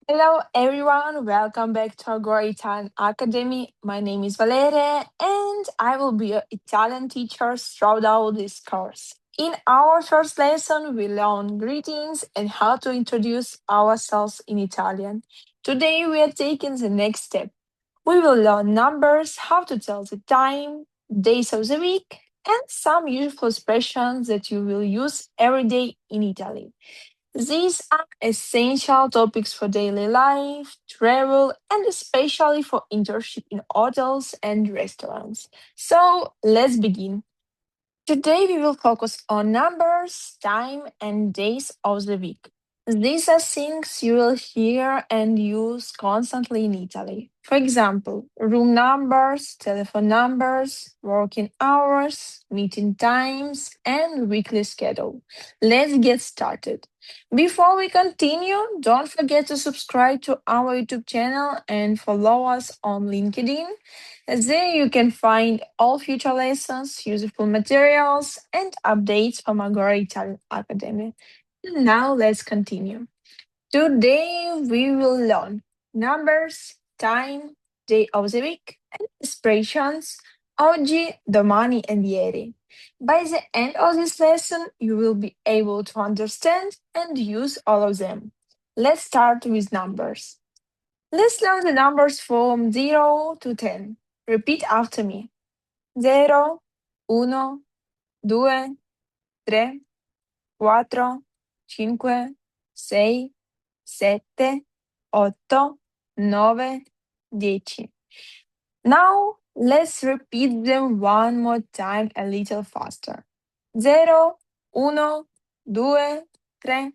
Hello, everyone. Welcome back to Agorà Italian Academy. My name is Valeria, and I will be your Italian teacher throughout this course. In our first lesson, we learn greetings and how to introduce ourselves in Italian. Today, we are taking the next step. We will learn numbers, how to tell the time, days of the week, and some useful expressions that you will use every day in Italy. These are essential topics for daily life, travel, and especially for internship in hotels and restaurants. So let's begin. Today we will focus on numbers, time, and days of the week. These are things you will hear and use constantly in Italy. For example, room numbers, telephone numbers, working hours, meeting times, and weekly schedule. Let's get started. Before we continue, don't forget to subscribe to our YouTube channel and follow us on LinkedIn. There you can find all future lessons, useful materials, and updates from Agorà Italian Academy. Now let's continue. Today we will learn numbers, time, day of the week, and expressions oggi, domani, and ieri. By the end of this lesson, you will be able to understand and use all of them. Let's start with numbers. Let's learn the numbers from 0 to 10. Repeat after me. 0, 1, 2, 3, 4, 5, 6, 7, 8, 9, 10. Now let's repeat them one more time a little faster. 0, 1, 2, 3,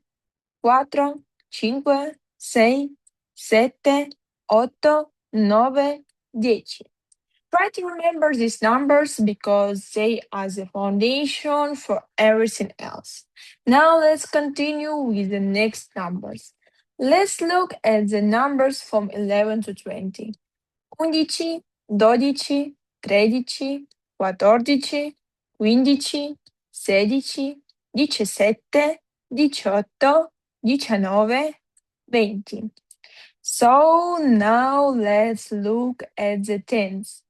4, 5, 6, 7, 8, 9, 10. Try to remember these numbers because they are the foundation for everything else. Now let's continue with the next numbers. Let's look at the numbers from 11 to 20. 11, 12, 13, 14, 15, 16, 17, 18, 19, 20. So now let's look at the tens.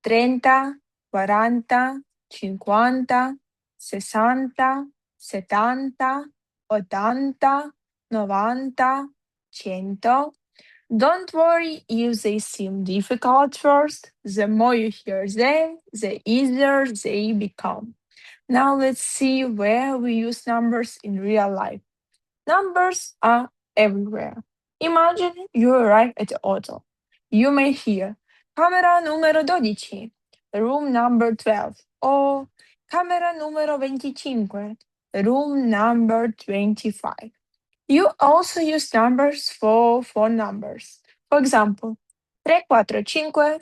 30, 40, 50, 60, 70, 80, 90, 100. Don't worry if they seem difficult first. The more you hear them, the easier they become. Now let's see where we use numbers in real life. Numbers are everywhere. Imagine you arrive at a hotel. You may hear camera numero 12, room number 12, or camera numero 25, room number 25. You also use numbers for phone numbers. For example, 345,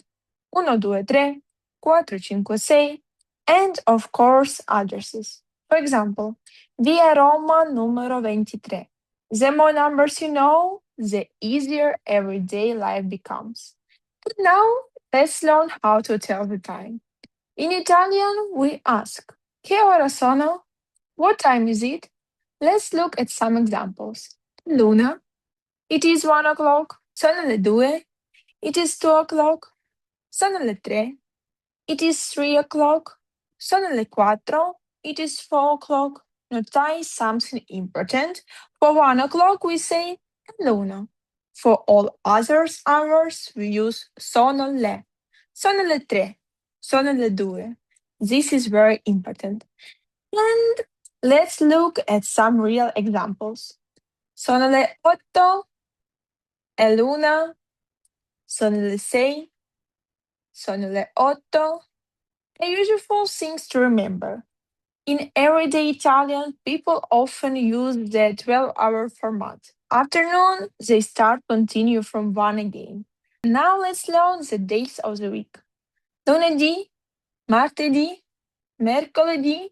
123, 456, and of course addresses. For example, Via Roma numero 23. The more numbers you know, the easier everyday life becomes. But now, let's learn how to tell the time. In Italian, we ask, Che ora sono? What time is it? Let's look at some examples. Luna, it is 1 o'clock. Sono le due. It is 2 o'clock. Sono le tre. It is 3 o'clock. Sono le quattro. It is 4 o'clock. Notice something important. For 1 o'clock, we say l'uno. For all other hours, we use sono le. Sono le tre. Sono le due. This is very important. And let's look at some real examples. Sono le otto, è l'una, sono le sei, sono le otto. A useful things to remember. In everyday Italian, people often use the 12-hour format. Afternoon, they start continue from 1 again. Now let's learn the days of the week. Lunedì, martedì, mercoledì,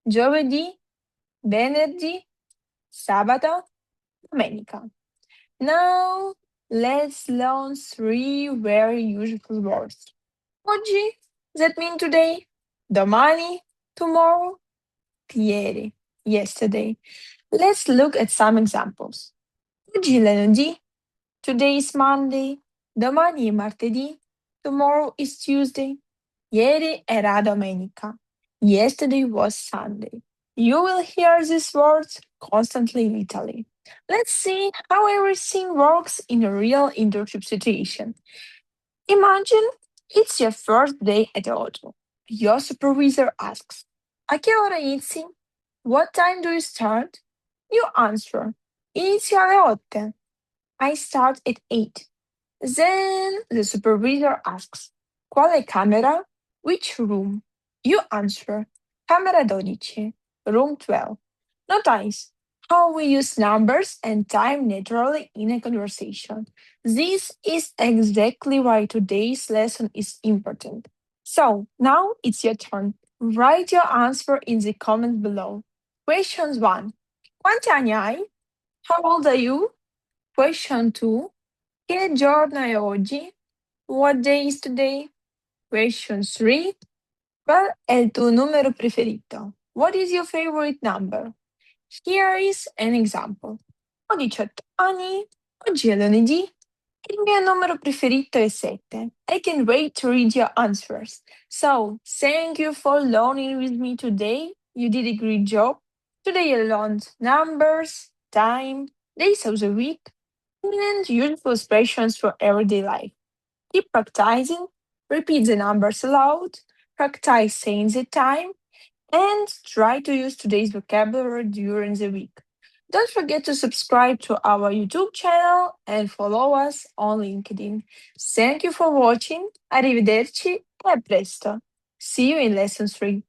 giovedì, venerdì, sabato, domenica. Now let's learn three very useful words. Oggi, that means today, domani, tomorrow, ieri, yesterday. Let's look at some examples. Oggi è lunedì, Today is Monday, domani è martedì, tomorrow is Tuesday, ieri era domenica, yesterday was Sunday. You will hear these words constantly in Italy. Let's see how everything works in a real internship situation. Imagine it's your first day at auto. Your supervisor asks, "A che ora inizi? What time do you start?" You answer, "Inizio alle 8. I start at 8." Then the supervisor asks, "Quale camera? Which room?" You answer, "Camera 12, room 12." Notice how we use numbers and time naturally in a conversation. This is exactly why today's lesson is important. So now it's your turn. Write your answer in the comments below. Question 1. Quanti anni hai? How old are you? Question 2. Che giorno è oggi? What day is today? Question 3. Qual è il tuo numero preferito? What is your favorite number? Here is an example. Ho 18 anni, oggi è lunedì, il mio numero preferito è 7. I can't wait to read your answers. So, thank you for learning with me today. You did a great job. Today I learned numbers, time, days of the week, and useful expressions for everyday life. Keep practicing, repeat the numbers aloud, practice saying the time, and try to use today's vocabulary during the week. Don't forget to subscribe to our YouTube channel and follow us on LinkedIn. Thank you for watching. Arrivederci e a presto. See you in lesson 3.